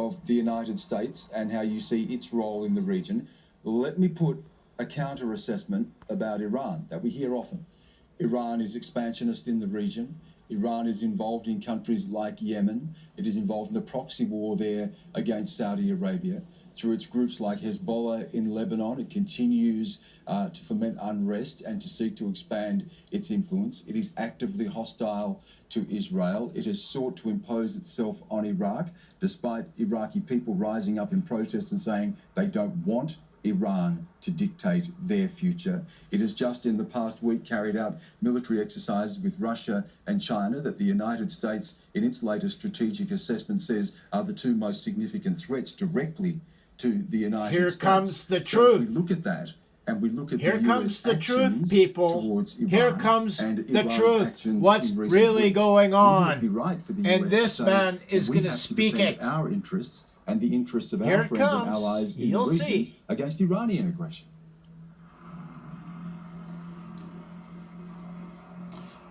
of the United States and how you see its role in the region, let me put a counter-assessment about Iran that we hear often. Iran is expansionist in the region. Iran is involved in countries like Yemen. It is involved in the proxy war there against Saudi Arabia. Through its groups like Hezbollah in Lebanon, it continues to foment unrest and to seek to expand its influence. It is actively hostile to Israel. It has sought to impose itself on Iraq, despite Iraqi people rising up in protest and saying they don't want Iran to dictate their future. It has just in the past week carried out military exercises with Russia and China that the United States, in its latest strategic assessment, says are the two most significant threats directly to the United States. Here comes the truth. So we look at that, and we look at Here the comes US the truth, people. towards Iran. Here comes and the Iran's truth. actions What's in recent really weeks. going on? Wouldn't it be right for the And US this to say man is we going to have speak defend it. our interests and the interests of Here our it friends and comes. allies in You'll the region see. against Iranian aggression?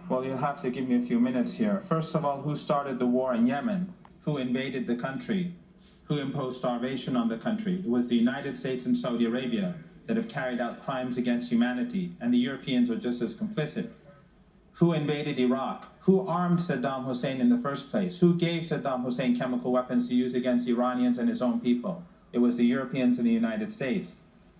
Well, you'll have to give me a few minutes here. First of all, who started the war in Yemen? Who invaded the country? Who imposed starvation on the country? It was the United States and Saudi Arabia that have carried out crimes against humanity, and the Europeans are just as complicit. Who invaded Iraq? Who armed Saddam Hussein in the first place? Who gave Saddam Hussein chemical weapons to use against Iranians and his own people? It was the Europeans and the United States.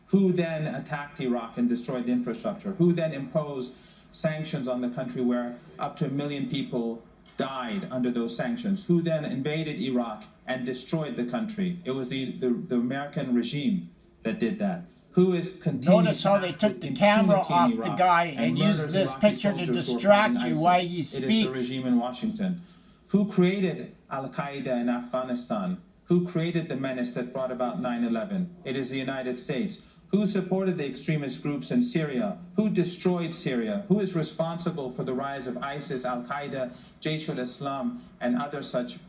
Who then attacked Iraq and destroyed the infrastructure? Who then imposed sanctions on the country where up to 1 million people died under those sanctions? Who then invaded Iraq and destroyed the country? It was the American regime that did that. Who is continuing Notice how they took the camera off the guy and used this picture to distract you while he speaks. It is the regime in Washington. Who created Al-Qaeda in Afghanistan? Who created the menace that brought about 9/11? It is the United States. Who supported the extremist groups in Syria? Who destroyed Syria? Who is responsible for the rise of ISIS, Al-Qaeda, Jaish al-Islam, and other such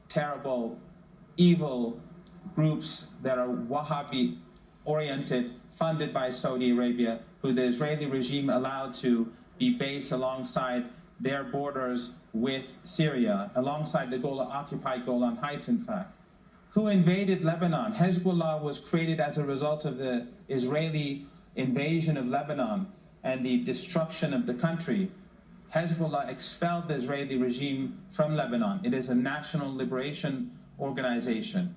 terrible, evil groups that are Wahhabi-oriented, funded by Saudi Arabia, who the Israeli regime allowed to be based alongside their borders with Syria, alongside the occupied Golan Heights, in fact? Who invaded Lebanon? Hezbollah was created as a result of the Israeli invasion of Lebanon and the destruction of the country. Hezbollah expelled the Israeli regime from Lebanon. It is a national liberation organization.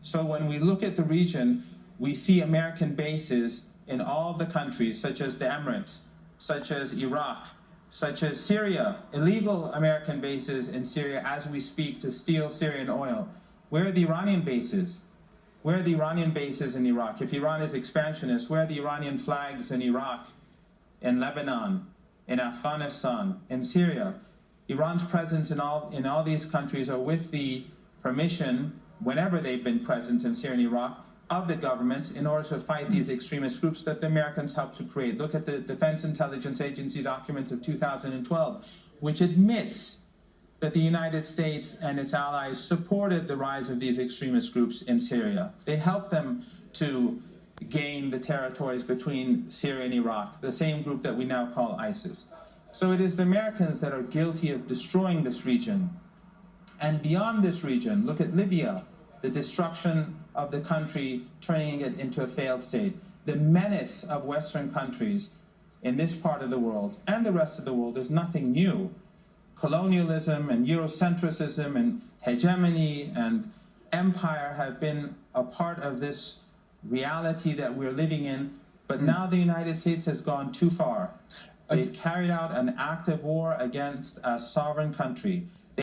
So when we look at the region, we see American bases in all the countries, such as the Emirates, such as Iraq, such as Syria, illegal American bases in Syria as we speak to steal Syrian oil. Where are the Iranian bases? Where are the Iranian bases in Iraq? If Iran is expansionist, where are the Iranian flags in Iraq, in Lebanon, in Afghanistan, in Syria? Iran's presence in all these countries are with the permission, whenever they've been present in Syria and Iraq, of the governments in order to fight these extremist groups that the Americans helped to create. Look at the Defense Intelligence Agency document of 2012, which admits that the United States and its allies supported the rise of these extremist groups in Syria. They helped them to gain the territories between Syria and Iraq, the same group that we now call ISIS. So it is the Americans that are guilty of destroying this region. And beyond this region, look at Libya, the destruction of the country, turning it into a failed state. The menace of Western countries in this part of the world and the rest of the world is nothing new. Colonialism and Eurocentrism and hegemony and empire have been a part of this reality that we're living in, but now the United States has gone too far. They've carried out an active war against a sovereign country.